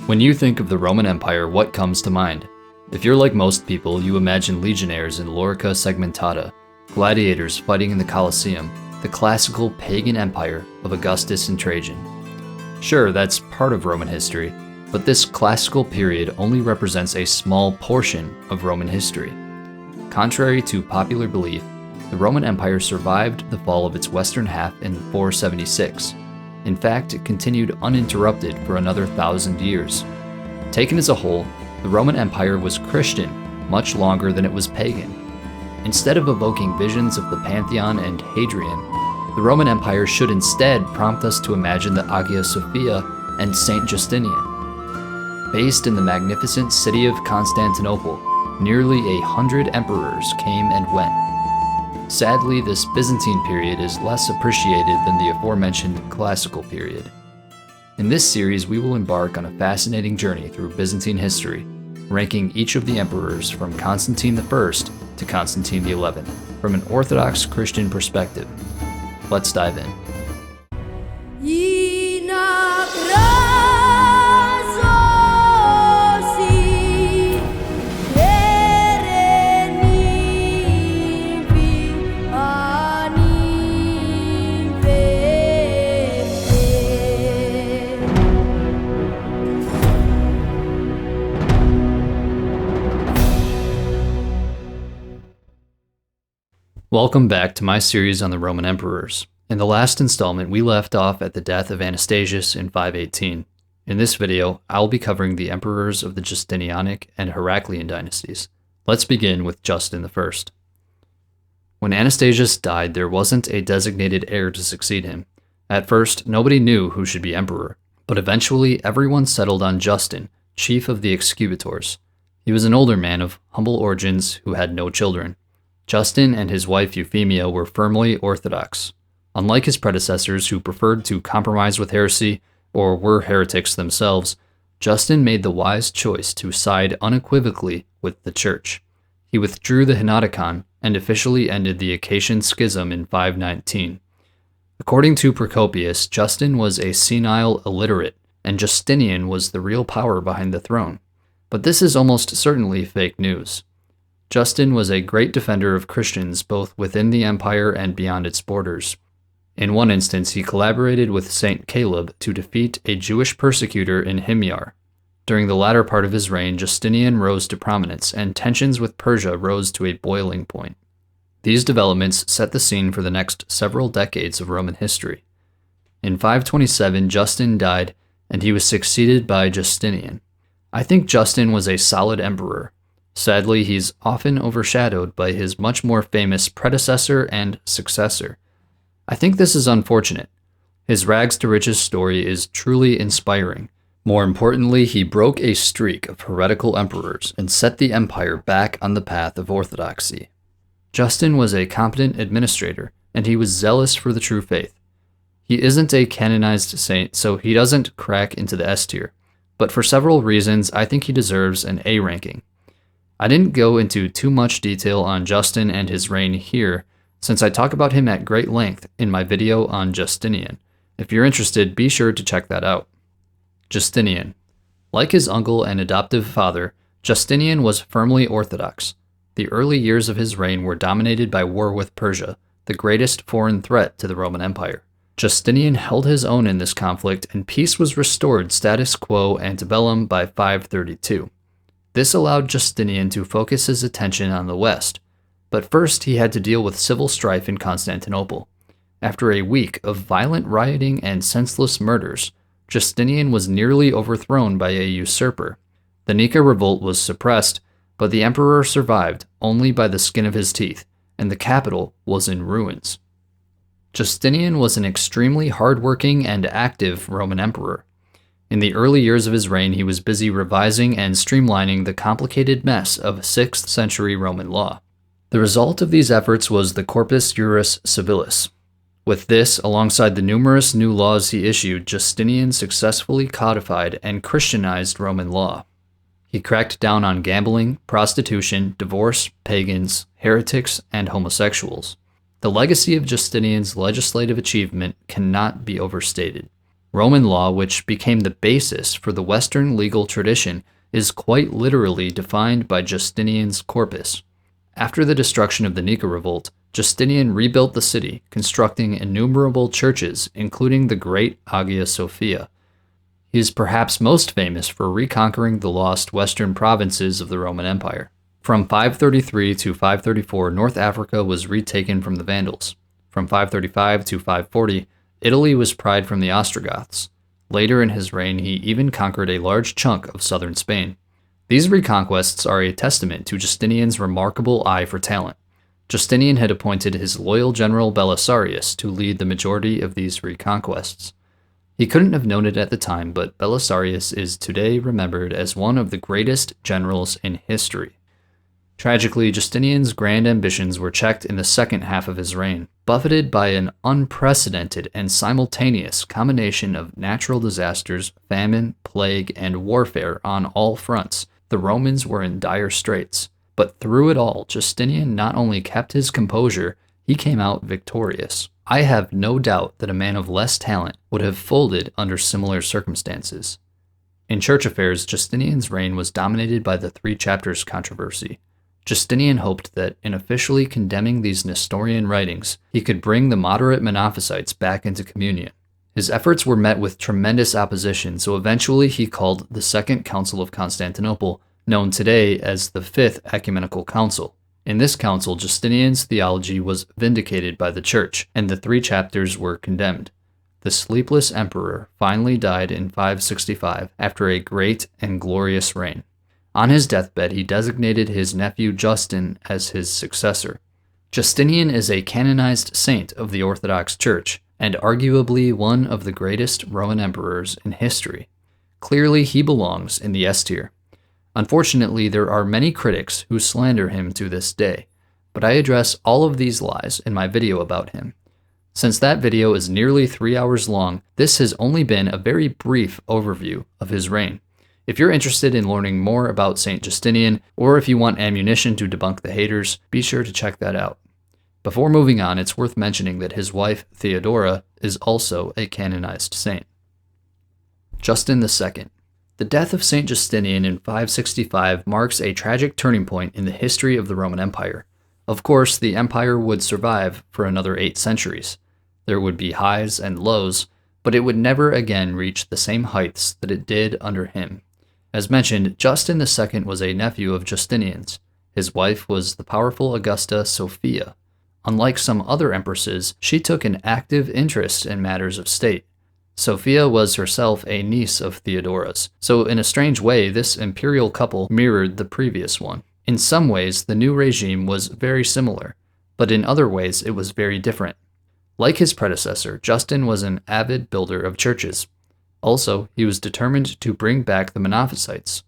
When you think of the Roman Empire, what comes to mind? If you're like most people, you imagine legionaries in Lorica Segmentata, gladiators fighting in the Colosseum, the classical pagan empire of Augustus and Trajan. Sure, that's part of Roman history, but this classical period only represents a small portion of Roman history. Contrary to popular belief, the Roman Empire survived the fall of its western half in 476. In fact, it continued uninterrupted for another 1,000 years. Taken as a whole, the Roman Empire was Christian much longer than it was pagan. Instead of evoking visions of the Pantheon and Hadrian, the Roman Empire should instead prompt us to imagine the Hagia Sophia and Saint Justinian. Based in the magnificent city of Constantinople, nearly 100 emperors came and went. Sadly, this Byzantine period is less appreciated than the aforementioned classical period. In this series, we will embark on a fascinating journey through Byzantine history, ranking each of the emperors from Constantine I to Constantine XI from an Orthodox Christian perspective. Let's dive in. Welcome back to my series on the Roman emperors. In the last installment, we left off at the death of Anastasius in 518. In this video, I'll be covering the emperors of the Justinianic and Heraclian dynasties. Let's begin with Justin I. When Anastasius died, there wasn't a designated heir to succeed him. At first, nobody knew who should be emperor, but eventually everyone settled on Justin, chief of the executors. He was an older man of humble origins who had no children. Justin and his wife Euphemia were firmly Orthodox. Unlike his predecessors who preferred to compromise with heresy or were heretics themselves, Justin made the wise choice to side unequivocally with the church. He withdrew the Henoticon and officially ended the Acacian Schism in 519. According to Procopius, Justin was a senile illiterate, and Justinian was the real power behind the throne. But this is almost certainly fake news. Justin was a great defender of Christians both within the empire and beyond its borders. In one instance, he collaborated with Saint Caleb to defeat a Jewish persecutor in Himyar. During the latter part of his reign, Justinian rose to prominence, and tensions with Persia rose to a boiling point. These developments set the scene for the next several decades of Roman history. In 527, Justin died, and he was succeeded by Justinian. I think Justin was a solid emperor. Sadly, he's often overshadowed by his much more famous predecessor and successor. I think this is unfortunate. His rags to riches story is truly inspiring. More importantly, he broke a streak of heretical emperors and set the empire back on the path of orthodoxy. Justin was a competent administrator, and he was zealous for the true faith. He isn't a canonized saint, so he doesn't crack into the S tier, but for several reasons, I think he deserves an A ranking. I didn't go into too much detail on Justin and his reign here, since I talk about him at great length in my video on Justinian. If you're interested, be sure to check that out. Justinian. Like his uncle and adoptive father, Justinian was firmly Orthodox. The early years of his reign were dominated by war with Persia, the greatest foreign threat to the Roman Empire. Justinian held his own in this conflict, and peace was restored status quo antebellum by 532. This allowed Justinian to focus his attention on the West, but first he had to deal with civil strife in Constantinople. After a week of violent rioting and senseless murders, Justinian was nearly overthrown by a usurper. The Nika revolt was suppressed, but the emperor survived only by the skin of his teeth, and the capital was in ruins. Justinian was an extremely hardworking and active Roman emperor. In the early years of his reign, he was busy revising and streamlining the complicated mess of 6th century Roman law. The result of these efforts was the Corpus Juris Civilis. With this, alongside the numerous new laws he issued, Justinian successfully codified and Christianized Roman law. He cracked down on gambling, prostitution, divorce, pagans, heretics, and homosexuals. The legacy of Justinian's legislative achievement cannot be overstated. Roman law, which became the basis for the Western legal tradition, is quite literally defined by Justinian's corpus. After the destruction of the Nika revolt, Justinian rebuilt the city, constructing innumerable churches, including the Great Hagia Sophia. He is perhaps most famous for reconquering the lost western provinces of the Roman Empire. From 533 to 534, North Africa was retaken from the Vandals. From 535 to 540, Italy was pried from the Ostrogoths. Later in his reign, he even conquered a large chunk of southern Spain. These reconquests are a testament to Justinian's remarkable eye for talent. Justinian had appointed his loyal general Belisarius to lead the majority of these reconquests. He couldn't have known it at the time, but Belisarius is today remembered as one of the greatest generals in history. Tragically, Justinian's grand ambitions were checked in the second half of his reign. Buffeted by an unprecedented and simultaneous combination of natural disasters, famine, plague, and warfare on all fronts, the Romans were in dire straits. But through it all, Justinian not only kept his composure, he came out victorious. I have no doubt that a man of less talent would have folded under similar circumstances. In church affairs, Justinian's reign was dominated by the Three Chapters controversy. Justinian hoped that in officially condemning these Nestorian writings, he could bring the moderate Monophysites back into communion. His efforts were met with tremendous opposition, so eventually he called the Second Council of Constantinople, known today as the Fifth Ecumenical Council. In this council, Justinian's theology was vindicated by the Church, and the Three Chapters were condemned. The sleepless emperor finally died in 565 after a great and glorious reign. On his deathbed, he designated his nephew Justin as his successor. Justinian is a canonized saint of the Orthodox Church, and arguably one of the greatest Roman emperors in history. Clearly, he belongs in the S tier. Unfortunately, there are many critics who slander him to this day, but I address all of these lies in my video about him. Since that video is nearly 3 hours long, this has only been a very brief overview of his reign. If you're interested in learning more about Saint Justinian, or if you want ammunition to debunk the haters, be sure to check that out. Before moving on, it's worth mentioning that his wife, Theodora, is also a canonized saint. Justin II. The death of Saint Justinian in 565 marks a tragic turning point in the history of the Roman Empire. Of course, the empire would survive for another 8 centuries. There would be highs and lows, but it would never again reach the same heights that it did under him. As mentioned, Justin II was a nephew of Justinian's. His wife was the powerful Augusta Sophia. Unlike some other empresses, she took an active interest in matters of state. Sophia was herself a niece of Theodora's, so in a strange way, this imperial couple mirrored the previous one. In some ways, the new regime was very similar, but in other ways, it was very different. Like his predecessor, Justin was an avid builder of churches. Also, he was determined to bring back the Monophysites.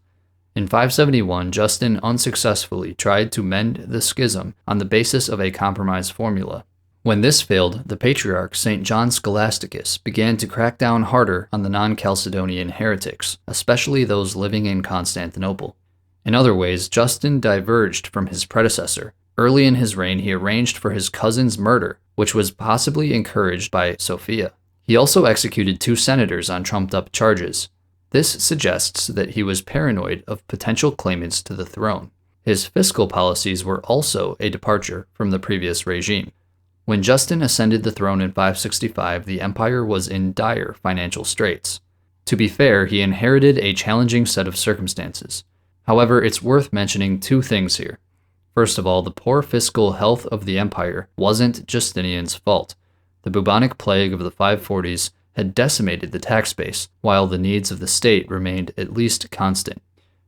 In 571, Justin unsuccessfully tried to mend the schism on the basis of a compromise formula. When this failed, the patriarch St. John Scholasticus began to crack down harder on the non-Chalcedonian heretics, especially those living in Constantinople. In other ways, Justin diverged from his predecessor. Early in his reign, he arranged for his cousin's murder, which was possibly encouraged by Sophia. He also executed 2 senators on trumped-up charges. This suggests that he was paranoid of potential claimants to the throne. His fiscal policies were also a departure from the previous regime. When Justin ascended the throne in 565, the empire was in dire financial straits. To be fair, he inherited a challenging set of circumstances. However, it's worth mentioning 2 things here. First of all, the poor fiscal health of the empire wasn't Justinian's fault. The bubonic plague of the 540s had decimated the tax base, while the needs of the state remained at least constant.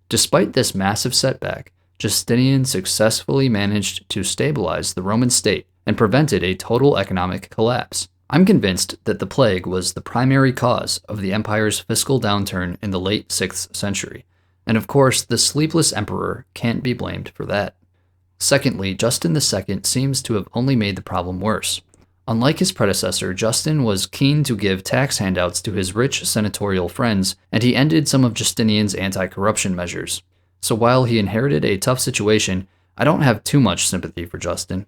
Despite this massive setback, Justinian successfully managed to stabilize the Roman state and prevented a total economic collapse. I'm convinced that the plague was the primary cause of the empire's fiscal downturn in the late 6th century, and of course, the sleepless emperor can't be blamed for that. Secondly, Justin II seems to have only made the problem worse. Unlike his predecessor, Justin was keen to give tax handouts to his rich senatorial friends, and he ended some of Justinian's anti-corruption measures. So while he inherited a tough situation, I don't have too much sympathy for Justin.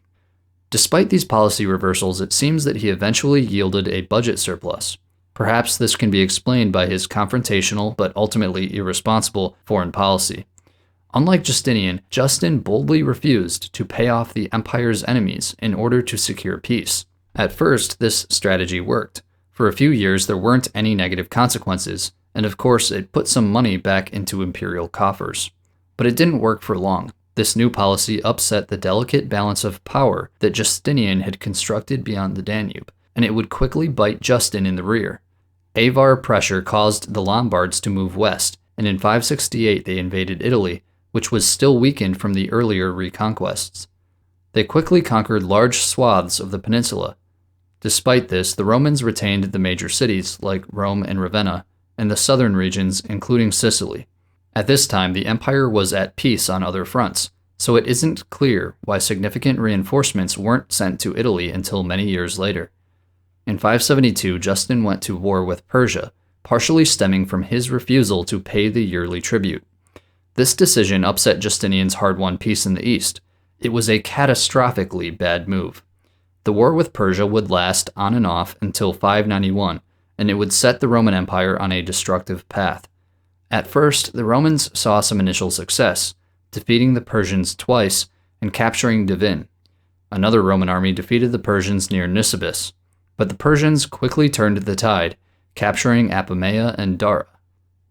Despite these policy reversals, it seems that he eventually yielded a budget surplus. Perhaps this can be explained by his confrontational but ultimately irresponsible foreign policy. Unlike Justinian, Justin boldly refused to pay off the empire's enemies in order to secure peace. At first, this strategy worked. For a few years, there weren't any negative consequences, and of course, it put some money back into imperial coffers. But it didn't work for long. This new policy upset the delicate balance of power that Justinian had constructed beyond the Danube, and it would quickly bite Justin in the rear. Avar pressure caused the Lombards to move west, and in 568 they invaded Italy, which was still weakened from the earlier reconquests. They quickly conquered large swaths of the peninsula. Despite this, the Romans retained the major cities, like Rome and Ravenna, and the southern regions, including Sicily. At this time, the empire was at peace on other fronts, so it isn't clear why significant reinforcements weren't sent to Italy until many years later. In 572, Justin went to war with Persia, partially stemming from his refusal to pay the yearly tribute. This decision upset Justinian's hard-won peace in the east. It was a catastrophically bad move. The war with Persia would last on and off until 591, and it would set the Roman Empire on a destructive path. At first, the Romans saw some initial success, defeating the Persians twice and capturing Divin. Another Roman army defeated the Persians near Nisibis, but the Persians quickly turned the tide, capturing Apamea and Dara.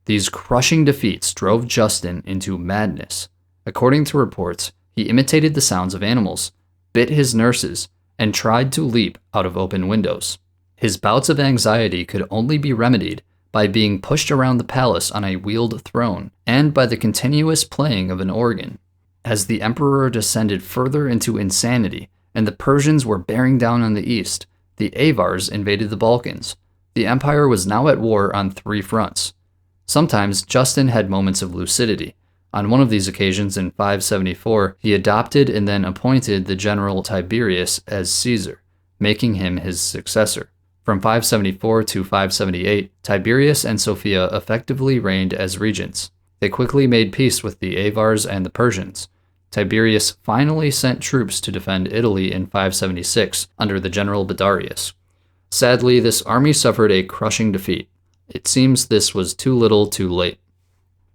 These crushing defeats drove Justin into madness. According to reports, he imitated the sounds of animals, bit his nurses, and tried to leap out of open windows. His bouts of anxiety could only be remedied by being pushed around the palace on a wheeled throne, and by the continuous playing of an organ. As the emperor descended further into insanity, and the Persians were bearing down on the east, the Avars invaded the Balkans. The empire was now at war on three fronts. Sometimes Justin had moments of lucidity. On one of these occasions in 574, he adopted and then appointed the general Tiberius as Caesar, making him his successor. From 574 to 578, Tiberius and Sophia effectively reigned as regents. They quickly made peace with the Avars and the Persians. Tiberius finally sent troops to defend Italy in 576 under the general Badarius. Sadly, this army suffered a crushing defeat. It seems this was too little too late.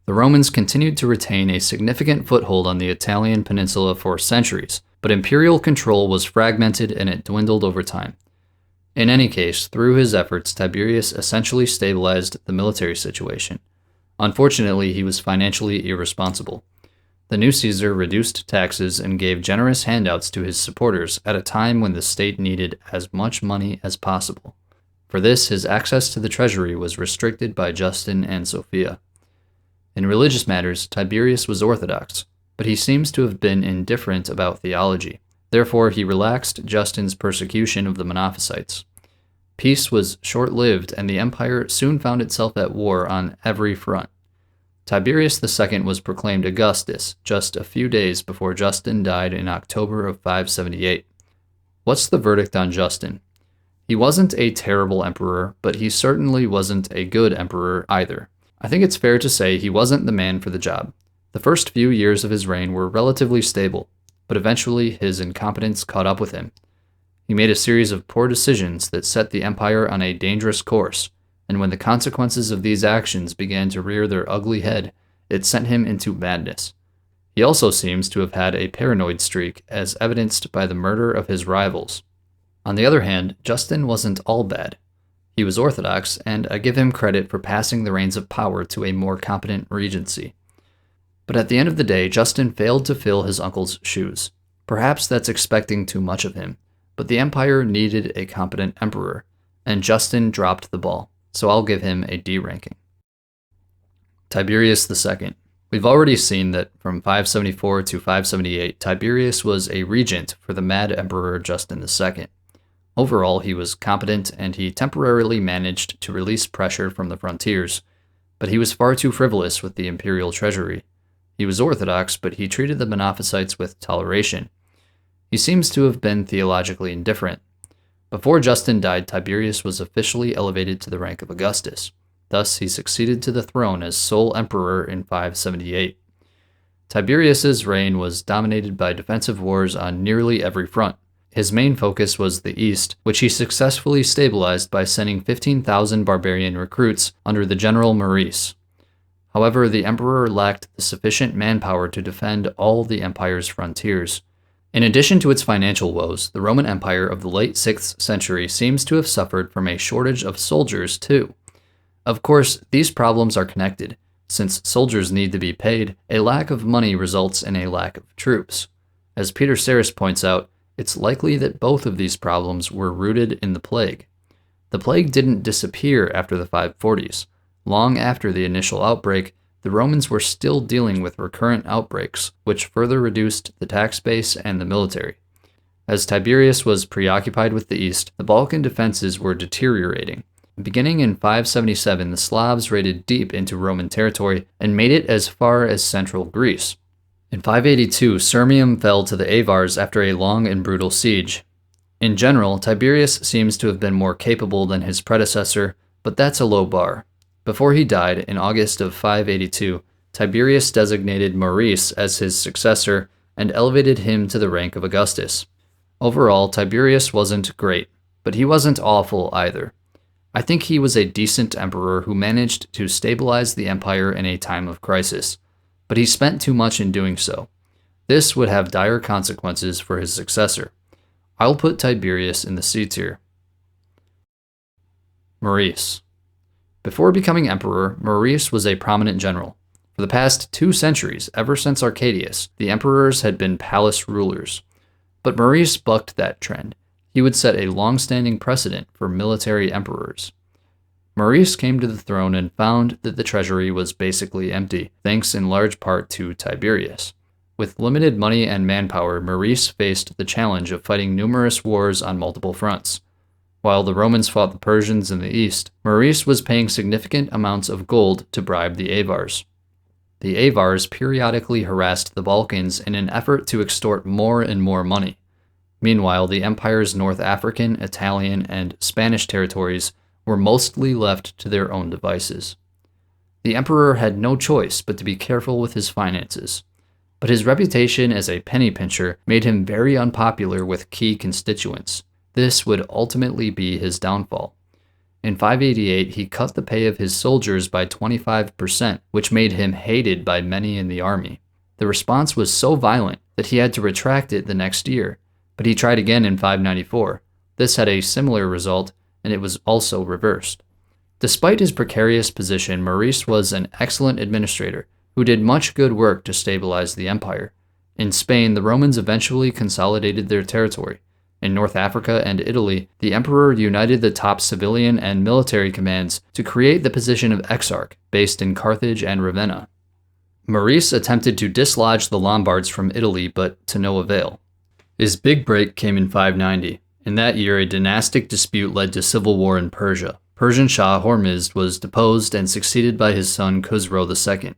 The Romans continued to retain a significant foothold on the Italian peninsula for centuries, but imperial control was fragmented and it dwindled over time. In any case, through his efforts, Tiberius essentially stabilized the military situation. Unfortunately, he was financially irresponsible. The new Caesar reduced taxes and gave generous handouts to his supporters at a time when the state needed as much money as possible. For this, his access to the treasury was restricted by Justin and Sophia. In religious matters, Tiberius was Orthodox, but he seems to have been indifferent about theology. Therefore, he relaxed Justin's persecution of the Monophysites. Peace was short-lived, and the empire soon found itself at war on every front. Tiberius II was proclaimed Augustus just a few days before Justin died in October of 578. What's the verdict on Justin? He wasn't a terrible emperor, but he certainly wasn't a good emperor either. I think it's fair to say he wasn't the man for the job. The first few years of his reign were relatively stable, but eventually his incompetence caught up with him. He made a series of poor decisions that set the empire on a dangerous course, and when the consequences of these actions began to rear their ugly head, it sent him into madness. He also seems to have had a paranoid streak, as evidenced by the murder of his rivals. On the other hand, Justin wasn't all bad. He was Orthodox, and I give him credit for passing the reins of power to a more competent regency. But at the end of the day, Justin failed to fill his uncle's shoes. Perhaps that's expecting too much of him, but the empire needed a competent emperor, and Justin dropped the ball, so I'll give him a D ranking. Tiberius II. We've already seen that from 574 to 578, Tiberius was a regent for the mad emperor Justin II. Overall, he was competent, and he temporarily managed to release pressure from the frontiers, but he was far too frivolous with the imperial treasury. He was Orthodox, but he treated the Monophysites with toleration. He seems to have been theologically indifferent. Before Justin died, Tiberius was officially elevated to the rank of Augustus. Thus, he succeeded to the throne as sole emperor in 578. Tiberius's reign was dominated by defensive wars on nearly every front. His main focus was the east, which he successfully stabilized by sending 15,000 barbarian recruits under the general Maurice. However, the emperor lacked the sufficient manpower to defend all the empire's frontiers. In addition to its financial woes, the Roman Empire of the late 6th century seems to have suffered from a shortage of soldiers too. Of course, these problems are connected. Since soldiers need to be paid, a lack of money results in a lack of troops. As Peter Sarris points out, it's likely that both of these problems were rooted in the plague. The plague didn't disappear after the 540s. Long after the initial outbreak, the Romans were still dealing with recurrent outbreaks, which further reduced the tax base and the military. As Tiberius was preoccupied with the east, the Balkan defenses were deteriorating. Beginning in 577, the Slavs raided deep into Roman territory and made it as far as central Greece. In 582, Sirmium fell to the Avars after a long and brutal siege. In general, Tiberius seems to have been more capable than his predecessor, but that's a low bar. Before he died, in August of 582, Tiberius designated Maurice as his successor and elevated him to the rank of Augustus. Overall, Tiberius wasn't great, but he wasn't awful either. I think he was a decent emperor who managed to stabilize the empire in a time of crisis, but he spent too much in doing so. This would have dire consequences for his successor. I'll put Tiberius in the C tier. Maurice. Before becoming emperor, Maurice was a prominent general. For the past 2 centuries, ever since Arcadius, the emperors had been palace rulers. But Maurice bucked that trend. He would set a long-standing precedent for military emperors. Maurice came to the throne and found that the treasury was basically empty, thanks in large part to Tiberius. With limited money and manpower, Maurice faced the challenge of fighting numerous wars on multiple fronts. While the Romans fought the Persians in the east, Maurice was paying significant amounts of gold to bribe the Avars. The Avars periodically harassed the Balkans in an effort to extort more and more money. Meanwhile, the empire's North African, Italian, and Spanish territories were mostly left to their own devices. The emperor had no choice but to be careful with his finances, but his reputation as a penny pincher made him very unpopular with key constituents. This would ultimately be his downfall. In 588, he cut the pay of his soldiers by 25%, which made him hated by many in the army. The response was so violent that he had to retract it the next year, but he tried again in 594. This had a similar result, and it was also reversed. Despite his precarious position, Maurice was an excellent administrator who did much good work to stabilize the empire. In Spain, the Romans eventually consolidated their territory. In North Africa and Italy, the emperor united the top civilian and military commands to create the position of exarch, based in Carthage and Ravenna. Maurice attempted to dislodge the Lombards from Italy, but to no avail. His big break came in 590. In that year, a dynastic dispute led to civil war in Persia. Persian Shah Hormizd was deposed and succeeded by his son Khusro II,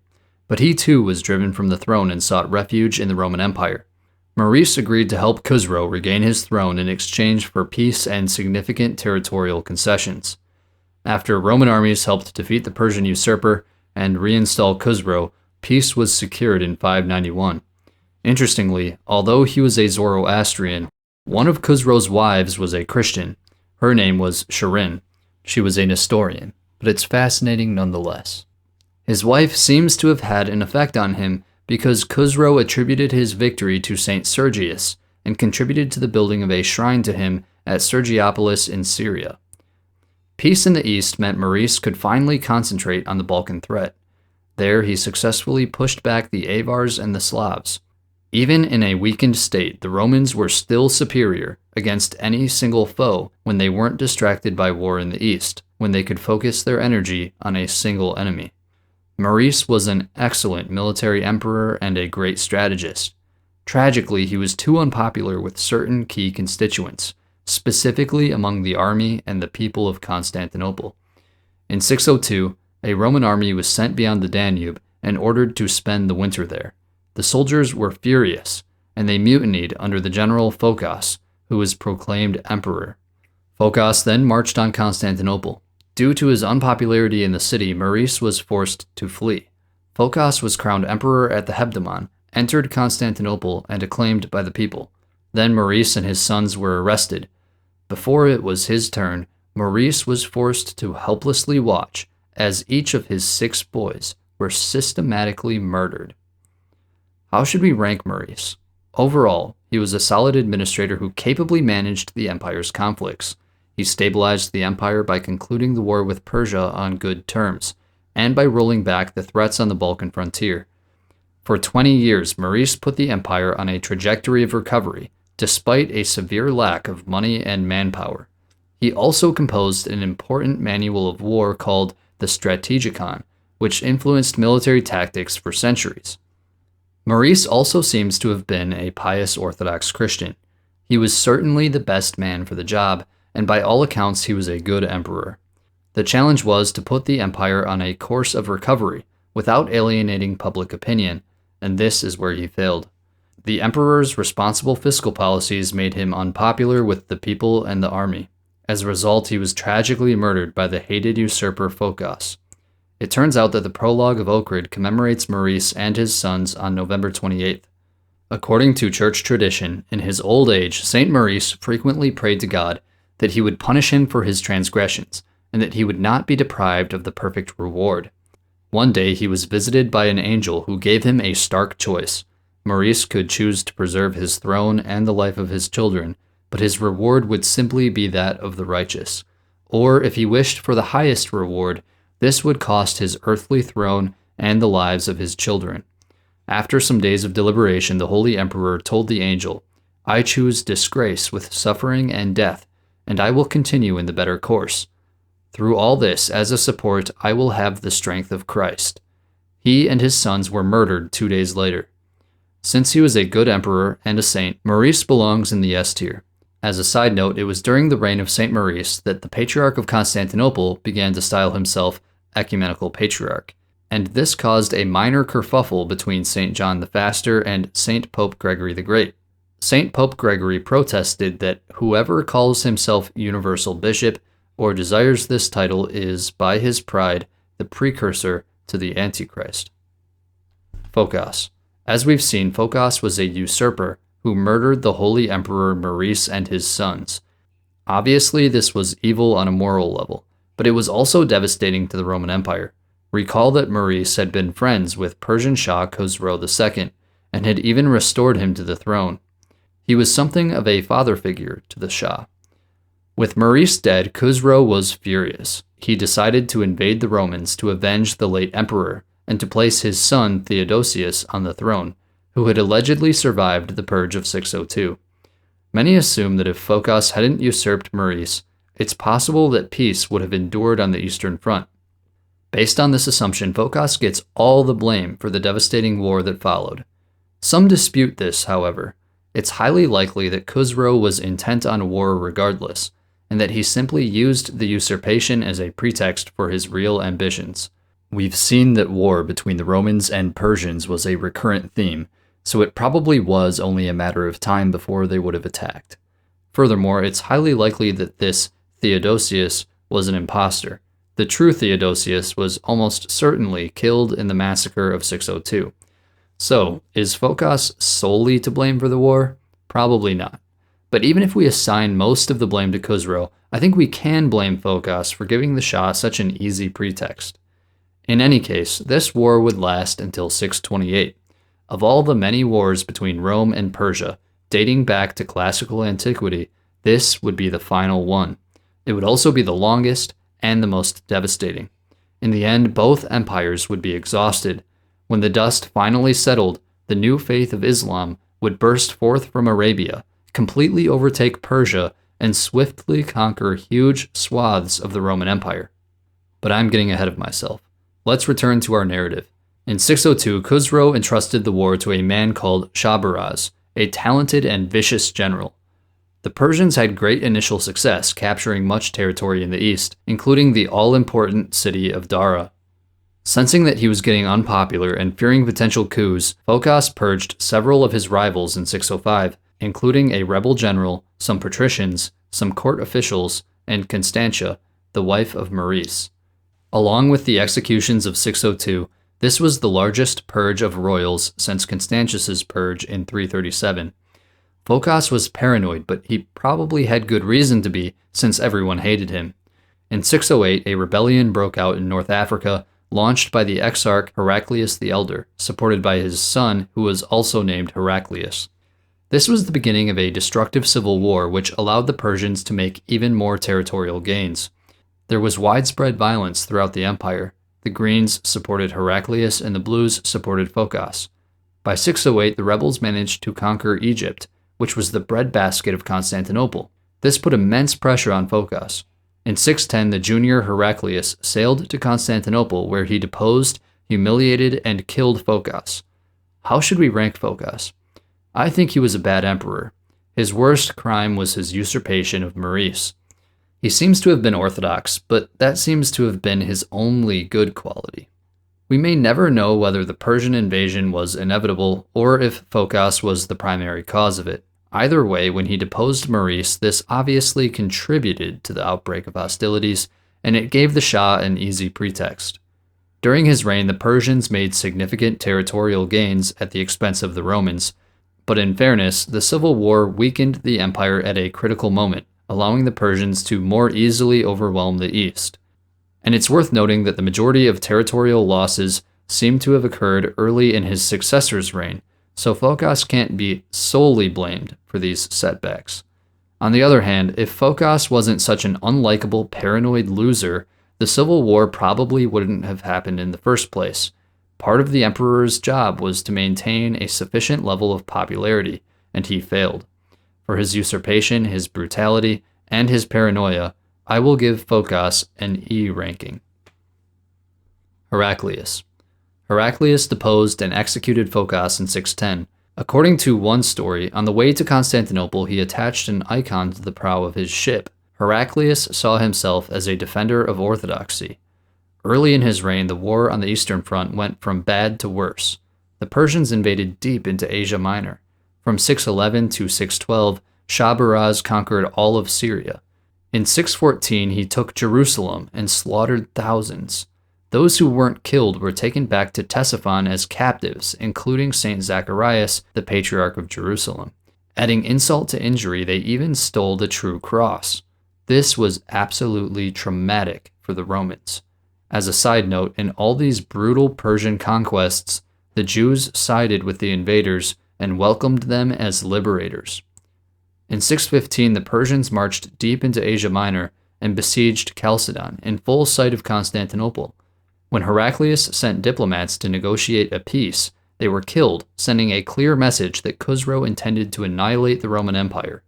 but he too was driven from the throne and sought refuge in the Roman Empire. Maurice agreed to help Khusro regain his throne in exchange for peace and significant territorial concessions. After Roman armies helped defeat the Persian usurper and reinstall Khusro, peace was secured in 591. Interestingly, although he was a Zoroastrian, one of Khusro's wives was a Christian. Her name was Shirin. She was a Nestorian, but it's fascinating nonetheless. His wife seems to have had an effect on him because Khusro attributed his victory to Saint Sergius and contributed to the building of a shrine to him at Sergiopolis in Syria. Peace in the east meant Maurice could finally concentrate on the Balkan threat. There, he successfully pushed back the Avars and the Slavs. Even in a weakened state, the Romans were still superior against any single foe when they weren't distracted by war in the east, when they could focus their energy on a single enemy. Maurice was an excellent military emperor and a great strategist. Tragically, he was too unpopular with certain key constituents, specifically among the army and the people of Constantinople. In 602, a Roman army was sent beyond the Danube and ordered to spend the winter there. The soldiers were furious, and they mutinied under the general Phocas, who was proclaimed emperor. Phocas then marched on Constantinople. Due to his unpopularity in the city, Maurice was forced to flee. Phocas was crowned emperor at the Hebdomon, entered Constantinople, and acclaimed by the people. Then Maurice and his sons were arrested. Before it was his turn, Maurice was forced to helplessly watch as each of his 6 boys were systematically murdered. How should we rank Maurice? Overall, he was a solid administrator who capably managed the empire's conflicts. He stabilized the empire by concluding the war with Persia on good terms, and by rolling back the threats on the Balkan frontier. For 20 years, Maurice put the empire on a trajectory of recovery, despite a severe lack of money and manpower. He also composed an important manual of war called the Strategicon, which influenced military tactics for centuries. Maurice also seems to have been a pious Orthodox Christian. He was certainly the best man for the job, and by all accounts he was a good emperor. The challenge was to put the empire on a course of recovery without alienating public opinion, and this is where he failed. The emperor's responsible fiscal policies made him unpopular with the people and the army. As a result, he was tragically murdered by the hated usurper Phocas. It turns out that the Prologue of Ohrid commemorates Maurice and his sons on November 28th. According to church tradition, in his old age, Saint Maurice frequently prayed to God that he would punish him for his transgressions, and that he would not be deprived of the perfect reward. One day he was visited by an angel who gave him a stark choice. Maurice could choose to preserve his throne and the life of his children, but his reward would simply be that of the righteous. Or, if he wished for the highest reward, this would cost his earthly throne and the lives of his children. After some days of deliberation, the Holy Emperor told the angel, "I choose disgrace with suffering and death, and I will continue in the better course. Through all this, as a support, I will have the strength of Christ." He and his sons were murdered 2 days later. Since he was a good emperor and a saint, Maurice belongs in the S tier. As a side note, it was during the reign of Saint Maurice that the Patriarch of Constantinople began to style himself Ecumenical Patriarch, and this caused a minor kerfuffle between Saint John the Faster and Saint Pope Gregory the Great. Saint Pope Gregory protested that whoever calls himself Universal Bishop or desires this title is, by his pride, the precursor to the Antichrist. Phocas. As we've seen, Phocas was a usurper who murdered the Holy Emperor Maurice and his sons. Obviously, this was evil on a moral level, but it was also devastating to the Roman Empire. Recall that Maurice had been friends with Persian Shah Khosrow II and had even restored him to the throne. He was something of a father figure to the Shah. With Maurice dead, Khosrow was furious. He decided to invade the Romans to avenge the late emperor and to place his son Theodosius on the throne, who had allegedly survived the purge of 602. Many assume that if Phocas hadn't usurped Maurice, it's possible that peace would have endured on the Eastern Front. Based on this assumption, Phocas gets all the blame for the devastating war that followed. Some dispute this, however. It's highly likely that Khosrow was intent on war regardless, and that he simply used the usurpation as a pretext for his real ambitions. We've seen that war between the Romans and Persians was a recurrent theme, so it probably was only a matter of time before they would have attacked. Furthermore, it's highly likely that this Theodosius was an impostor. The true Theodosius was almost certainly killed in the massacre of 602. So, is Phocas solely to blame for the war? Probably not. But even if we assign most of the blame to Khosrow, I think we can blame Phocas for giving the Shah such an easy pretext. In any case, this war would last until 628. Of all the many wars between Rome and Persia, dating back to classical antiquity, this would be the final one. It would also be the longest and the most devastating. In the end, both empires would be exhausted. When the dust finally settled, the new faith of Islam would burst forth from Arabia, completely overtake Persia, and swiftly conquer huge swaths of the Roman Empire. But I'm getting ahead of myself. Let's return to our narrative. In 602, Khosrow entrusted the war to a man called Shahrbaraz, a talented and vicious general. The Persians had great initial success, capturing much territory in the east, including the all-important city of Dara. Sensing that he was getting unpopular and fearing potential coups, Phocas purged several of his rivals in 605, including a rebel general, some patricians, some court officials, and Constantia, the wife of Maurice. Along with the executions of 602, this was the largest purge of royals since Constantius's purge in 337. Phocas was paranoid, but he probably had good reason to be, since everyone hated him. In 608, a rebellion broke out in North Africa, launched by the exarch Heraclius the Elder, supported by his son, who was also named Heraclius. This was the beginning of a destructive civil war which allowed the Persians to make even more territorial gains. There was widespread violence throughout the empire. The Greens supported Heraclius and the Blues supported Phocas. By 608, the rebels managed to conquer Egypt, which was the breadbasket of Constantinople. This put immense pressure on Phocas. In 610, the junior Heraclius sailed to Constantinople, where he deposed, humiliated, and killed Phocas. How should we rank Phocas? I think he was a bad emperor. His worst crime was his usurpation of Maurice. He seems to have been Orthodox, but that seems to have been his only good quality. We may never know whether the Persian invasion was inevitable or if Phocas was the primary cause of it. Either way, when he deposed Maurice, this obviously contributed to the outbreak of hostilities, and it gave the Shah an easy pretext. During his reign, the Persians made significant territorial gains at the expense of the Romans, but in fairness, the civil war weakened the empire at a critical moment, allowing the Persians to more easily overwhelm the East. And it's worth noting that the majority of territorial losses seem to have occurred early in his successor's reign, so Phocas can't be solely blamed for these setbacks. On the other hand, if Phocas wasn't such an unlikable, paranoid loser, the civil war probably wouldn't have happened in the first place. Part of the emperor's job was to maintain a sufficient level of popularity, and he failed. For his usurpation, his brutality, and his paranoia, I will give Phocas an E ranking. Heraclius. Heraclius deposed and executed Phocas in 610. According to one story, on the way to Constantinople, he attached an icon to the prow of his ship. Heraclius saw himself as a defender of orthodoxy. Early in his reign, the war on the Eastern Front went from bad to worse. The Persians invaded deep into Asia Minor. From 611 to 612, Shahrbaraz conquered all of Syria. In 614, he took Jerusalem and slaughtered thousands. Those who weren't killed were taken back to Ctesiphon as captives, including St. Zacharias, the Patriarch of Jerusalem. Adding insult to injury, they even stole the true cross. This was absolutely traumatic for the Romans. As a side note, in all these brutal Persian conquests, the Jews sided with the invaders and welcomed them as liberators. In 615, the Persians marched deep into Asia Minor and besieged Chalcedon in full sight of Constantinople. When Heraclius sent diplomats to negotiate a peace, they were killed, sending a clear message that Khusro intended to annihilate the Roman Empire.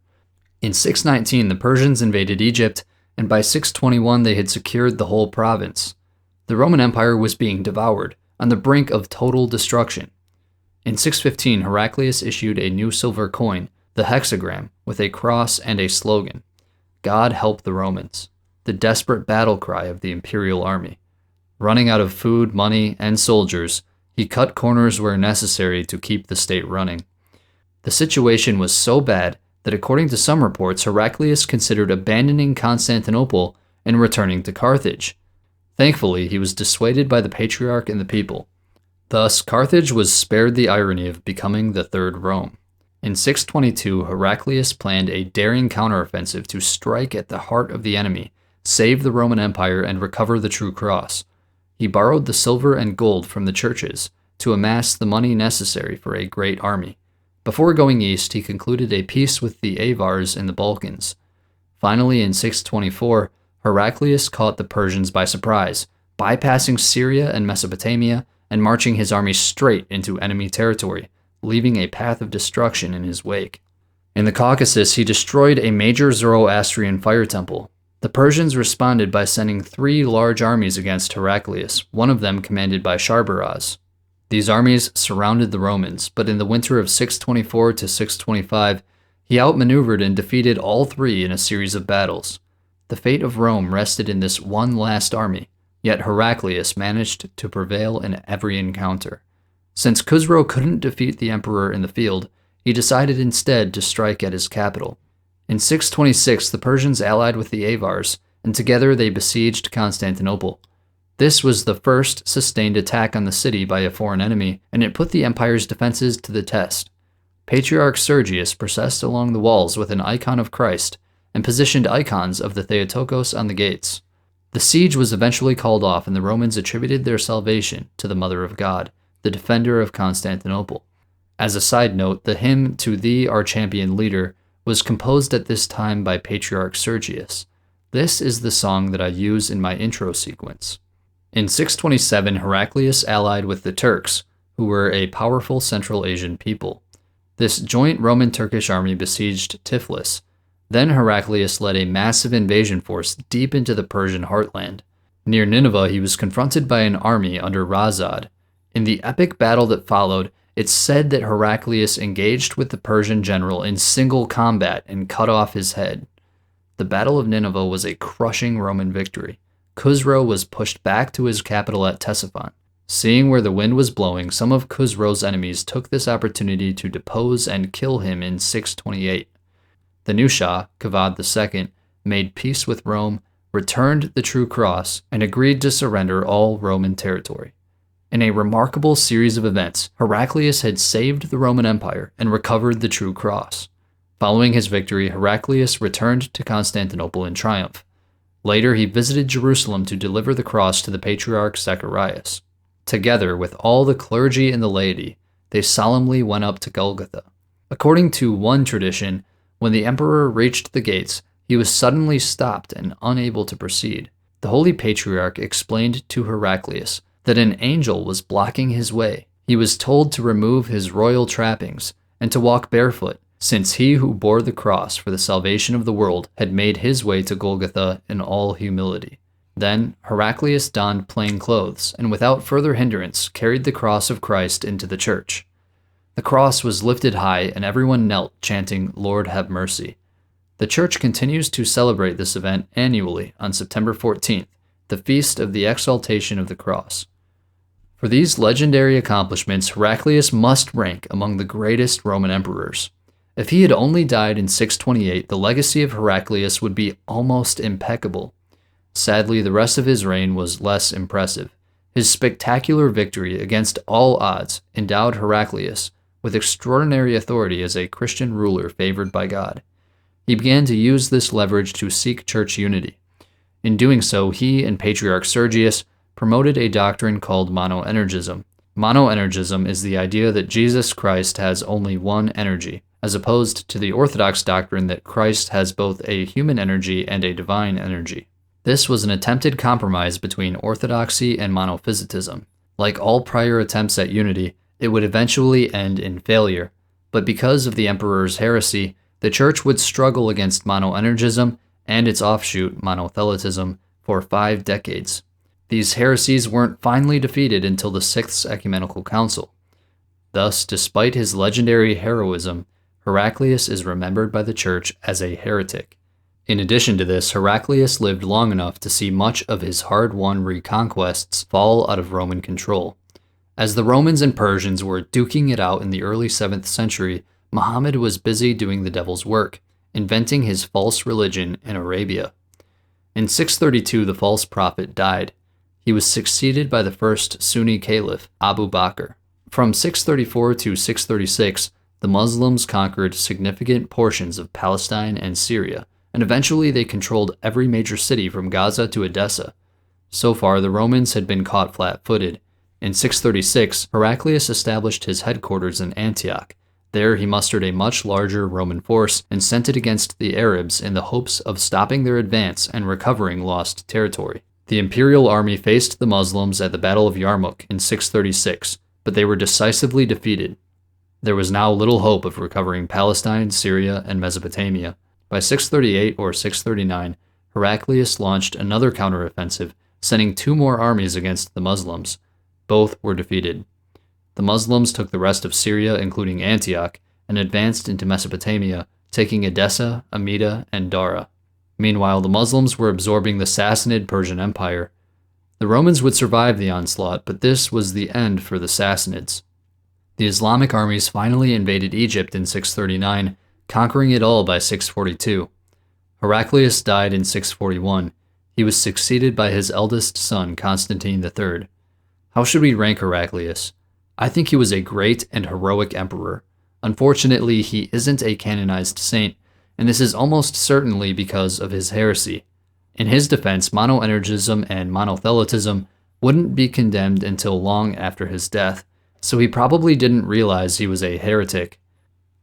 In 619, the Persians invaded Egypt, and by 621 they had secured the whole province. The Roman Empire was being devoured, on the brink of total destruction. In 615, Heraclius issued a new silver coin, the hexagram, with a cross and a slogan, "God help the Romans," the desperate battle cry of the imperial army. Running out of food, money, and soldiers, he cut corners where necessary to keep the state running. The situation was so bad that according to some reports, Heraclius considered abandoning Constantinople and returning to Carthage. Thankfully, he was dissuaded by the Patriarch and the people. Thus, Carthage was spared the irony of becoming the Third Rome. In 622, Heraclius planned a daring counteroffensive to strike at the heart of the enemy, save the Roman Empire, and recover the true cross. He borrowed the silver and gold from the churches to amass the money necessary for a great army. Before going east, he concluded a peace with the Avars in the Balkans. Finally, in 624, Heraclius caught the Persians by surprise, bypassing Syria and Mesopotamia and marching his army straight into enemy territory, leaving a path of destruction in his wake. In the Caucasus, he destroyed a major Zoroastrian fire temple. The Persians responded by sending 3 large armies against Heraclius, one of them commanded by Shahrbaraz. These armies surrounded the Romans, but in the winter of 624 to 625, he outmaneuvered and defeated all 3 in a series of battles. The fate of Rome rested in this one last army, yet Heraclius managed to prevail in every encounter. Since Khusro couldn't defeat the emperor in the field, he decided instead to strike at his capital. In 626, the Persians allied with the Avars, and together they besieged Constantinople. This was the first sustained attack on the city by a foreign enemy, and it put the empire's defenses to the test. Patriarch Sergius processed along the walls with an icon of Christ and positioned icons of the Theotokos on the gates. The siege was eventually called off, and the Romans attributed their salvation to the Mother of God, the defender of Constantinople. As a side note, the hymn "To Thee, Our Champion Leader" was composed at this time by Patriarch Sergius. This is the song that I use in my intro sequence. In 627, Heraclius allied with the Turks, who were a powerful Central Asian people. This joint Roman-Turkish army besieged Tiflis. Then Heraclius led a massive invasion force deep into the Persian heartland. Near Nineveh, he was confronted by an army under Razad. In the epic battle that followed, it's said that Heraclius engaged with the Persian general in single combat and cut off his head. The Battle of Nineveh was a crushing Roman victory. Khusro was pushed back to his capital at Ctesiphon. Seeing where the wind was blowing, some of Khusro's enemies took this opportunity to depose and kill him in 628. The new Shah, Kavad II, made peace with Rome, returned the True Cross, and agreed to surrender all Roman territory. In a remarkable series of events, Heraclius had saved the Roman Empire and recovered the True Cross. Following his victory, Heraclius returned to Constantinople in triumph. Later, he visited Jerusalem to deliver the cross to the Patriarch Zacharias. Together with all the clergy and the laity, they solemnly went up to Golgotha. According to one tradition, when the emperor reached the gates, he was suddenly stopped and unable to proceed. The Holy Patriarch explained to Heraclius that an angel was blocking his way. He was told to remove his royal trappings and to walk barefoot, since he who bore the cross for the salvation of the world had made his way to Golgotha in all humility. Then Heraclius donned plain clothes and without further hindrance carried the cross of Christ into the church. The cross was lifted high and everyone knelt, chanting, "Lord, have mercy." The church continues to celebrate this event annually on September 14th, the feast of the exaltation of the cross. For these legendary accomplishments, Heraclius must rank among the greatest Roman emperors. If he had only died in 628, the legacy of Heraclius would be almost impeccable. Sadly, the rest of his reign was less impressive. His spectacular victory against all odds endowed Heraclius with extraordinary authority as a Christian ruler favored by God. He began to use this leverage to seek church unity. In doing so, he and Patriarch Sergius promoted a doctrine called monoenergism. Monoenergism is the idea that Jesus Christ has only one energy, as opposed to the Orthodox doctrine that Christ has both a human energy and a divine energy. This was an attempted compromise between orthodoxy and monophysitism. Like all prior attempts at unity, it would eventually end in failure, but because of the emperor's heresy, the church would struggle against monoenergism and its offshoot, monothelitism, for 5 decades. These heresies weren't finally defeated until the Sixth Ecumenical Council. Thus, despite his legendary heroism, Heraclius is remembered by the church as a heretic. In addition to this, Heraclius lived long enough to see much of his hard-won reconquests fall out of Roman control. As the Romans and Persians were duking it out in the early 7th century, Muhammad was busy doing the devil's work, inventing his false religion in Arabia. In 632, the false prophet died. He was succeeded by the first Sunni caliph, Abu Bakr. From 634 to 636, the Muslims conquered significant portions of Palestine and Syria, and eventually they controlled every major city from Gaza to Edessa. So far, the Romans had been caught flat-footed. In 636, Heraclius established his headquarters in Antioch. There he mustered a much larger Roman force and sent it against the Arabs in the hopes of stopping their advance and recovering lost territory. The imperial army faced the Muslims at the Battle of Yarmouk in 636, but they were decisively defeated. There was now little hope of recovering Palestine, Syria, and Mesopotamia. By 638 or 639, Heraclius launched another counteroffensive, sending 2 more armies against the Muslims. Both were defeated. The Muslims took the rest of Syria, including Antioch, and advanced into Mesopotamia, taking Edessa, Amida, and Dara. Meanwhile, the Muslims were absorbing the Sassanid Persian Empire. The Romans would survive the onslaught, but this was the end for the Sassanids. The Islamic armies finally invaded Egypt in 639, conquering it all by 642. Heraclius died in 641. He was succeeded by his eldest son, Constantine III. How should we rank Heraclius? I think he was a great and heroic emperor. Unfortunately, he isn't a canonized saint, and this is almost certainly because of his heresy. In his defense, monoenergism and monothelitism wouldn't be condemned until long after his death, so he probably didn't realize he was a heretic.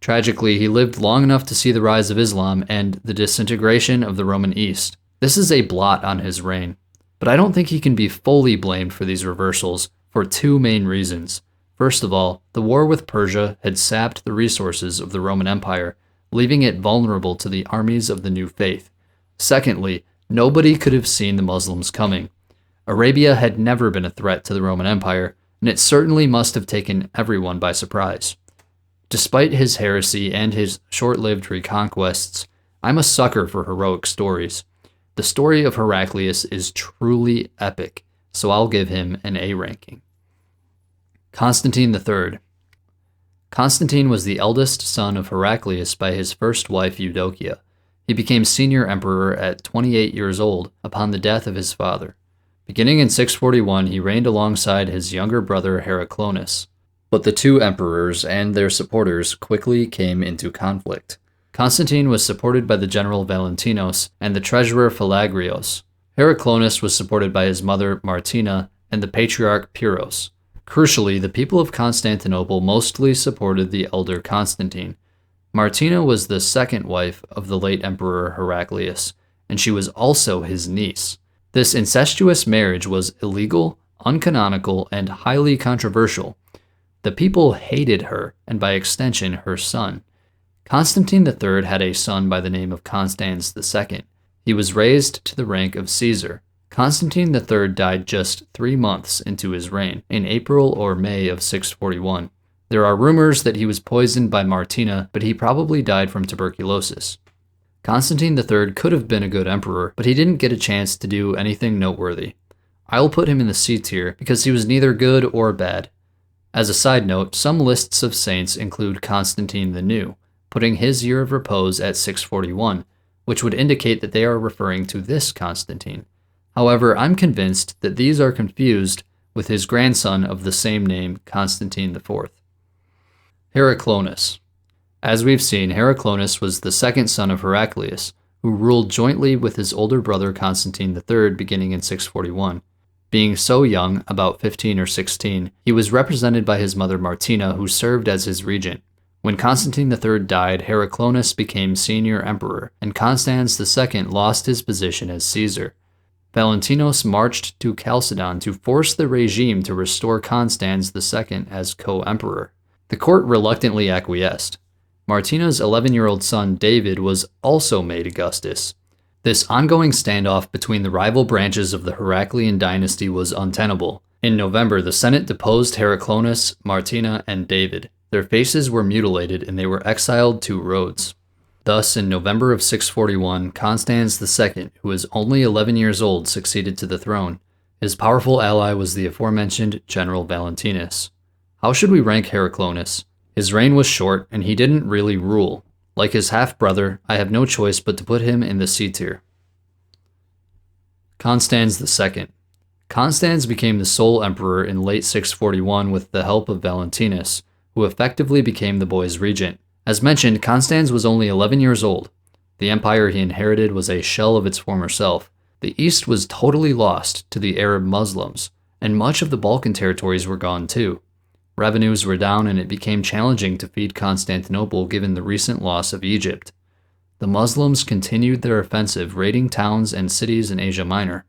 Tragically, he lived long enough to see the rise of Islam and the disintegration of the Roman East. This is a blot on his reign, but I don't think he can be fully blamed for these reversals for two main reasons. First of all, the war with Persia had sapped the resources of the Roman Empire, leaving it vulnerable to the armies of the new faith. Secondly, nobody could have seen the Muslims coming. Arabia had never been a threat to the Roman Empire, and it certainly must have taken everyone by surprise. Despite his heresy and his short-lived reconquests, I'm a sucker for heroic stories. The story of Heraclius is truly epic, so I'll give him an A ranking. Constantine III. Constantine was the eldest son of Heraclius by his first wife Eudokia. He became senior emperor at 28 years old upon the death of his father. Beginning in 641, he reigned alongside his younger brother Heraclonas. But the two emperors and their supporters quickly came into conflict. Constantine was supported by the general Valentinos and the treasurer Philagrios. Heraclonas was supported by his mother Martina and the patriarch Pyrrhos. Crucially, the people of Constantinople mostly supported the elder Constantine. Martina was the second wife of the late emperor Heraclius, and she was also his niece. This incestuous marriage was illegal, uncanonical, and highly controversial. The people hated her, and by extension, her son. Constantine III had a son by the name of Constans II. He was raised to the rank of Caesar. Constantine III died just 3 months into his reign, in April or May of 641. There are rumors that he was poisoned by Martina, but he probably died from tuberculosis. Constantine III could have been a good emperor, but he didn't get a chance to do anything noteworthy. I'll put him in the C tier because he was neither good or bad. As a side note, some lists of saints include Constantine the New, putting his year of repose at 641, which would indicate that they are referring to this Constantine. However, I'm convinced that these are confused with his grandson of the same name, Constantine IV. Heraclonas. As we've seen, Heraclonas was the second son of Heraclius, who ruled jointly with his older brother Constantine III beginning in 641. Being so young, about 15 or 16, he was represented by his mother Martina, who served as his regent. When Constantine III died, Heraclonas became senior emperor, and Constans II lost his position as Caesar. Valentinos marched to Chalcedon to force the regime to restore Constans II as co-emperor. The court reluctantly acquiesced. Martina's 11-year-old son David was also made Augustus. This ongoing standoff between the rival branches of the Heraclian dynasty was untenable. In November, the Senate deposed Heraclonas, Martina, and David. Their faces were mutilated and they were exiled to Rhodes. Thus, in November of 641, Constans II, who was only 11 years old, succeeded to the throne. His powerful ally was the aforementioned General Valentinus. How should we rank Heraclonas? His reign was short, and he didn't really rule. Like his half-brother, I have no choice but to put him in the C tier. Constans II. Constans became the sole emperor in late 641 with the help of Valentinus, who effectively became the boy's regent. As mentioned, Constans was only 11 years old. The empire he inherited was a shell of its former self. The east was totally lost to the Arab Muslims, and much of the Balkan territories were gone too. Revenues were down and it became challenging to feed Constantinople given the recent loss of Egypt. The Muslims continued their offensive, raiding towns and cities in Asia Minor.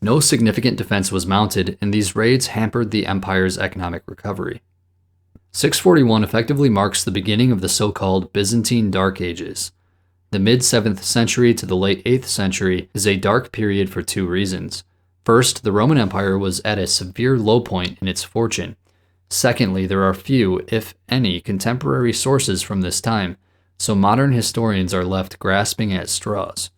No significant defense was mounted, and these raids hampered the empire's economic recovery. 641 effectively marks the beginning of the so-called Byzantine Dark Ages. The mid-7th century to the late 8th century is a dark period for two reasons. First, the Roman Empire was at a severe low point in its fortune. Secondly, there are few, if any, contemporary sources from this time, so modern historians are left grasping at straws.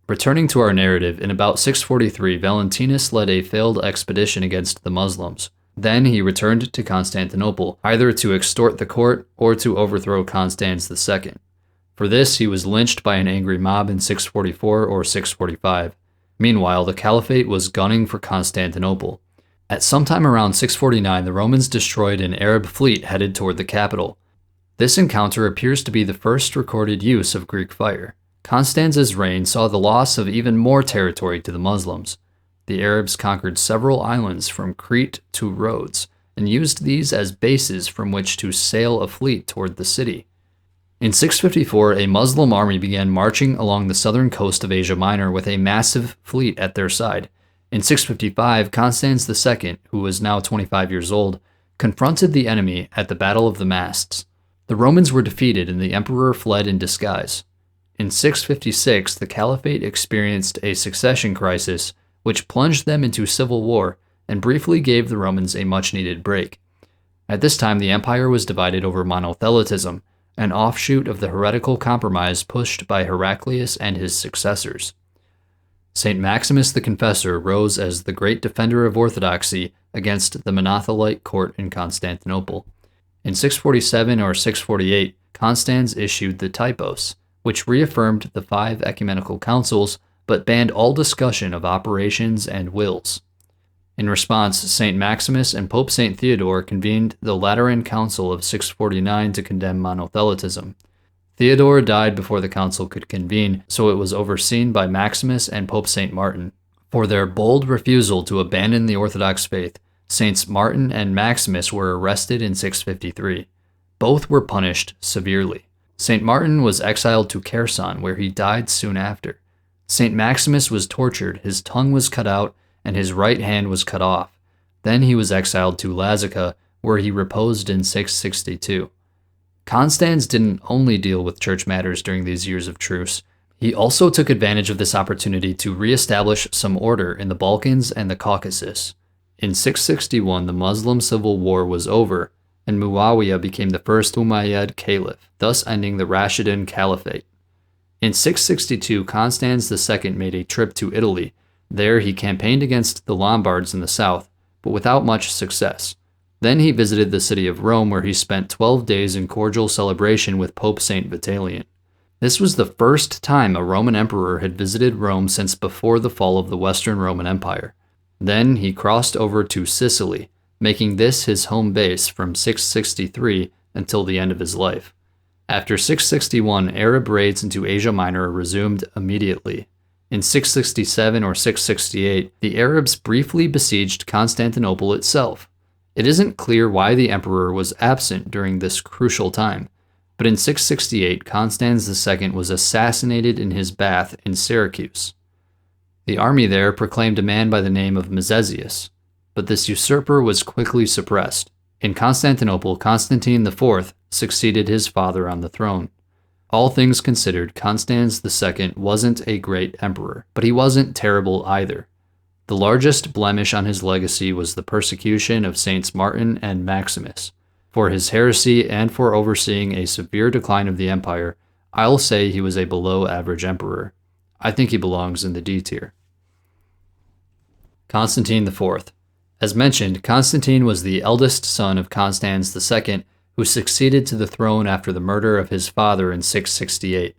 Returning to our narrative, in about 643, Valentinus led a failed expedition against the Muslims. Then he returned to Constantinople, either to extort the court or to overthrow Constans II. For this, he was lynched by an angry mob in 644 or 645. Meanwhile, the caliphate was gunning for Constantinople. At some time around 649, the Romans destroyed an Arab fleet headed toward the capital. This encounter appears to be the first recorded use of Greek fire. Constan's reign saw the loss of even more territory to the Muslims. The Arabs conquered several islands from Crete to Rhodes, and used these as bases from which to sail a fleet toward the city. In 654, a Muslim army began marching along the southern coast of Asia Minor with a massive fleet at their side. In 655, Constans II, who was now 25 years old, confronted the enemy at the Battle of the Masts. The Romans were defeated and the emperor fled in disguise. In 656, the Caliphate experienced a succession crisis, which plunged them into civil war and briefly gave the Romans a much-needed break. At this time, the empire was divided over monothelitism, an offshoot of the heretical compromise pushed by Heraclius and his successors. St. Maximus the Confessor rose as the great defender of orthodoxy against the monothelite court in Constantinople. In 647 or 648, Constans issued the Typos, which reaffirmed the 5 ecumenical councils but banned all discussion of operations and wills. In response, St. Maximus and Pope St. Theodore convened the Lateran Council of 649 to condemn monothelitism. Theodore died before the council could convene, so it was overseen by Maximus and Pope St. Martin. For their bold refusal to abandon the Orthodox faith, Saints Martin and Maximus were arrested in 653. Both were punished severely. St. Martin was exiled to Kherson, where he died soon after. St. Maximus was tortured, his tongue was cut out, and his right hand was cut off. Then he was exiled to Lazica, where he reposed in 662. Constans didn't only deal with church matters during these years of truce. He also took advantage of this opportunity to reestablish some order in the Balkans and the Caucasus. In 661, the Muslim civil war was over, and Muawiyah became the first Umayyad caliph, thus ending the Rashidun Caliphate. In 662, Constans II made a trip to Italy. There he campaigned against the Lombards in the south, but without much success. Then he visited the city of Rome, where he spent 12 days in cordial celebration with Pope St. Vitalian. This was the first time a Roman emperor had visited Rome since before the fall of the Western Roman Empire. Then he crossed over to Sicily, making this his home base from 663 until the end of his life. After 661, Arab raids into Asia Minor resumed immediately. In 667 or 668, the Arabs briefly besieged Constantinople itself. It isn't clear why the emperor was absent during this crucial time, but in 668, Constans II was assassinated in his bath in Syracuse. The army there proclaimed a man by the name of Mezesius, but this usurper was quickly suppressed. In Constantinople, Constantine IV succeeded his father on the throne. All things considered, Constans II wasn't a great emperor, but he wasn't terrible either. The largest blemish on his legacy was the persecution of Saints Martin and Maximus. For his heresy and for overseeing a severe decline of the empire, I'll say he was a below-average emperor. I think he belongs in the D tier. Constantine IV. As mentioned, Constantine was the eldest son of Constans II, who succeeded to the throne after the murder of his father in 668.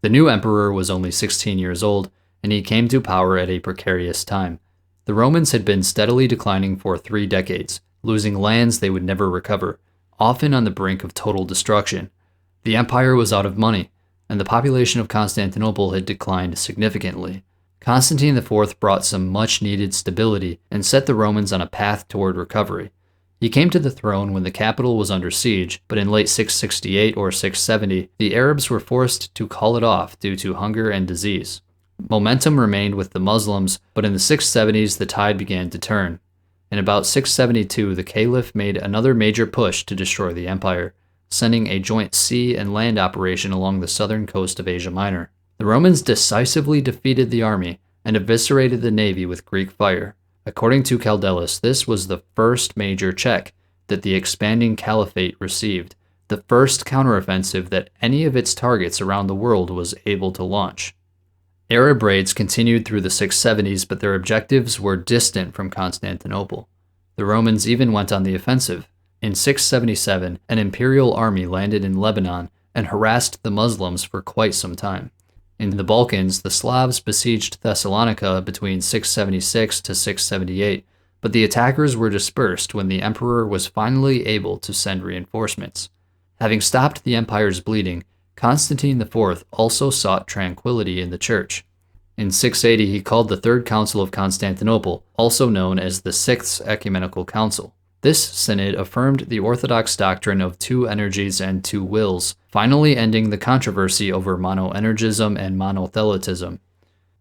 The new emperor was only 16 years old, and he came to power at a precarious time. The Romans had been steadily declining for 3 decades, losing lands they would never recover, often on the brink of total destruction. The empire was out of money, and the population of Constantinople had declined significantly. Constantine IV brought some much-needed stability and set the Romans on a path toward recovery. He came to the throne when the capital was under siege, but in late 668 or 670, the Arabs were forced to call it off due to hunger and disease. Momentum remained with the Muslims, but in the 670s the tide began to turn. In about 672, the Caliph made another major push to destroy the empire, sending a joint sea and land operation along the southern coast of Asia Minor. The Romans decisively defeated the army and eviscerated the navy with Greek fire. According to Kaldellis, this was the first major check that the expanding caliphate received, the first counteroffensive that any of its targets around the world was able to launch. Arab raids continued through the 670s, but their objectives were distant from Constantinople. The Romans even went on the offensive. In 677, an imperial army landed in Lebanon and harassed the Muslims for quite some time. In the Balkans, the Slavs besieged Thessalonica between 676 to 678, but the attackers were dispersed when the emperor was finally able to send reinforcements. Having stopped the empire's bleeding, Constantine IV also sought tranquility in the church. In 680, he called the Third Council of Constantinople, also known as the Sixth Ecumenical Council. This synod affirmed the Orthodox doctrine of two energies and two wills, finally ending the controversy over monoenergism and monothelitism.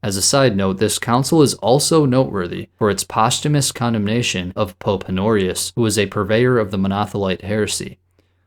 As a side note, this council is also noteworthy for its posthumous condemnation of Pope Honorius, who was a purveyor of the Monothelite heresy.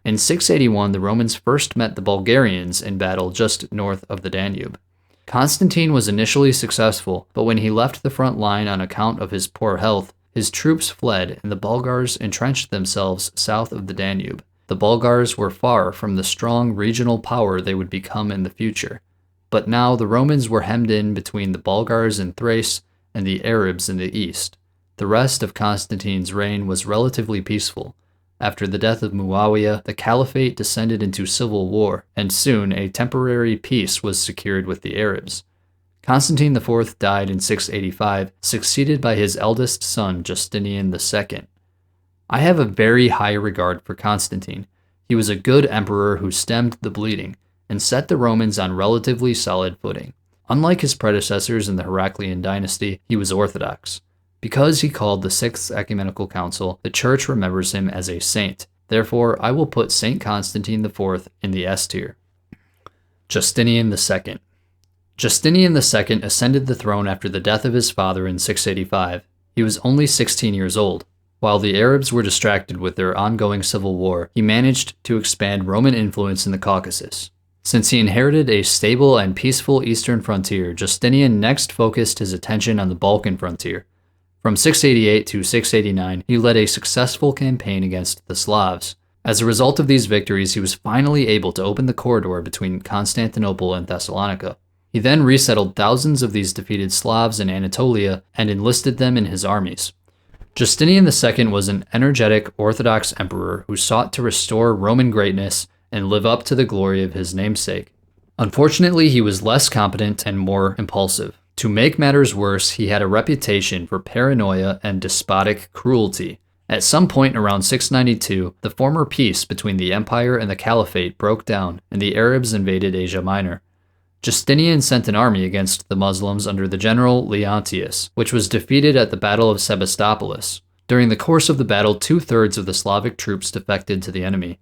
In 681, the Romans first met the Bulgarians in battle just north of the Danube. Constantine was initially successful, but when he left the front line on account of his poor health, his troops fled and the Bulgars entrenched themselves south of the Danube. The Bulgars were far from the strong regional power they would become in the future. But now the Romans were hemmed in between the Bulgars in Thrace and the Arabs in the east. The rest of Constantine's reign was relatively peaceful. After the death of Muawiyah, the caliphate descended into civil war, and soon a temporary peace was secured with the Arabs. Constantine IV died in 685, succeeded by his eldest son, Justinian II. I have a very high regard for Constantine. He was a good emperor who stemmed the bleeding and set the Romans on relatively solid footing. Unlike his predecessors in the Heraclian dynasty, he was Orthodox. Because he called the Sixth Ecumenical Council, the Church remembers him as a saint. Therefore, I will put Saint Constantine IV in the S tier. Justinian II. Justinian II ascended the throne after the death of his father in 685. He was only 16 years old. While the Arabs were distracted with their ongoing civil war, he managed to expand Roman influence in the Caucasus. Since he inherited a stable and peaceful eastern frontier, Justinian next focused his attention on the Balkan frontier. From 688 to 689, he led a successful campaign against the Slavs. As a result of these victories, he was finally able to open the corridor between Constantinople and Thessalonica. He then resettled thousands of these defeated Slavs in Anatolia and enlisted them in his armies. Justinian II was an energetic Orthodox emperor who sought to restore Roman greatness and live up to the glory of his namesake. Unfortunately, he was less competent and more impulsive. To make matters worse, he had a reputation for paranoia and despotic cruelty. At some point around 692, the former peace between the empire and the caliphate broke down, and the Arabs invaded Asia Minor. Justinian sent an army against the Muslims under the general Leontius, which was defeated at the Battle of Sebastopolis. During the course of the battle, 2/3 of the Slavic troops defected to the enemy.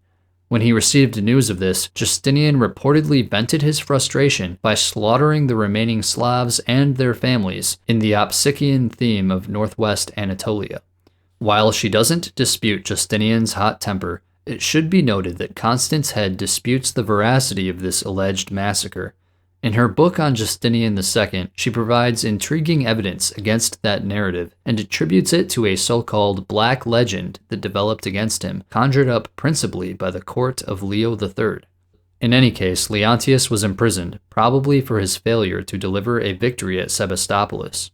When he received news of this, Justinian reportedly vented his frustration by slaughtering the remaining Slavs and their families in the Opsikian theme of northwest Anatolia. While she doesn't dispute Justinian's hot temper, it should be noted that Constance Head disputes the veracity of this alleged massacre. In her book on Justinian II, she provides intriguing evidence against that narrative and attributes it to a so-called black legend that developed against him, conjured up principally by the court of Leo III. In any case, Leontius was imprisoned, probably for his failure to deliver a victory at Sebastopolis.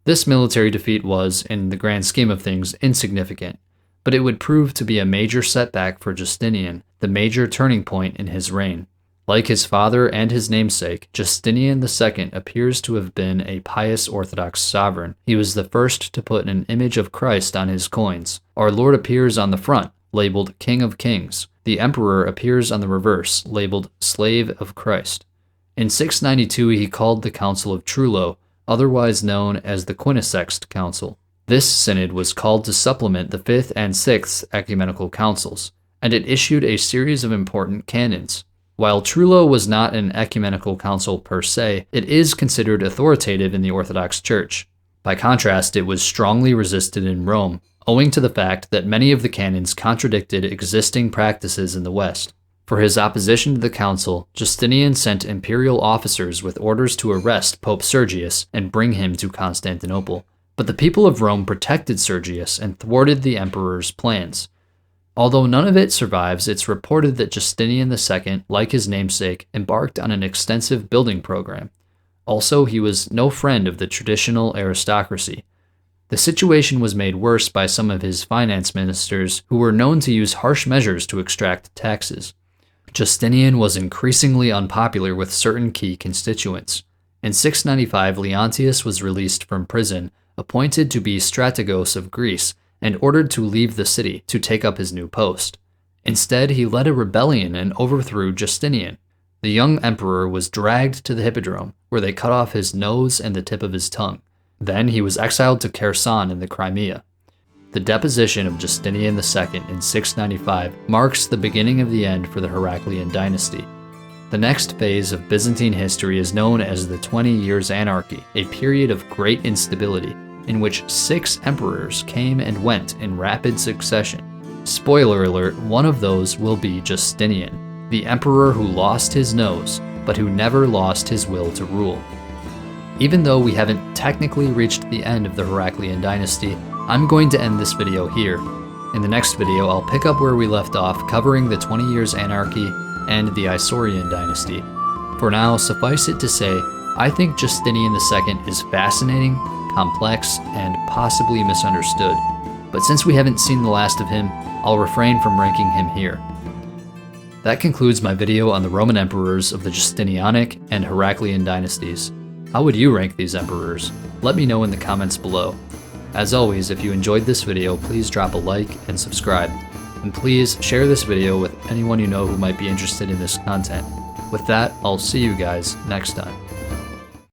This military defeat was, in the grand scheme of things, insignificant, but it would prove to be a major setback for Justinian, the major turning point in his reign. Like his father and his namesake, Justinian II appears to have been a pious Orthodox sovereign. He was the first to put an image of Christ on his coins. Our Lord appears on the front, labeled King of Kings. The Emperor appears on the reverse, labeled Slave of Christ. In 692, he called the Council of Trullo, otherwise known as the Quinisext Council. This synod was called to supplement the 5th and 6th ecumenical councils, and it issued a series of important canons. While Trullo was not an ecumenical council per se, it is considered authoritative in the Orthodox Church. By contrast, it was strongly resisted in Rome, owing to the fact that many of the canons contradicted existing practices in the West. For his opposition to the council, Justinian sent imperial officers with orders to arrest Pope Sergius and bring him to Constantinople. But the people of Rome protected Sergius and thwarted the emperor's plans. Although none of it survives, it's reported that Justinian II, like his namesake, embarked on an extensive building program. Also, he was no friend of the traditional aristocracy. The situation was made worse by some of his finance ministers who were known to use harsh measures to extract taxes. Justinian was increasingly unpopular with certain key constituents. In 695, Leontius was released from prison, appointed to be strategos of Greece, and ordered to leave the city to take up his new post. Instead, he led a rebellion and overthrew Justinian. The young emperor was dragged to the hippodrome, where they cut off his nose and the tip of his tongue. Then he was exiled to Kherson in the Crimea. The deposition of Justinian II in 695 marks the beginning of the end for the Heraclian dynasty. The next phase of Byzantine history is known as the 20 Years' Anarchy, a period of great instability in which 6 emperors came and went in rapid succession. Spoiler alert, one of those will be Justinian, the emperor who lost his nose, but who never lost his will to rule. Even though we haven't technically reached the end of the Heraclian dynasty, I'm going to end this video here. In the next video, I'll pick up where we left off, covering the 20 Years' Anarchy and the Isaurian dynasty. For now, suffice it to say, I think Justinian II is fascinating, complex, and possibly misunderstood. But since we haven't seen the last of him, I'll refrain from ranking him here. That concludes my video on the Roman emperors of the Justinianic and Heraclian dynasties. How would you rank these emperors? Let me know in the comments below. As always, if you enjoyed this video, please drop a like and subscribe. And please share this video with anyone you know who might be interested in this content. With that, I'll see you guys next time.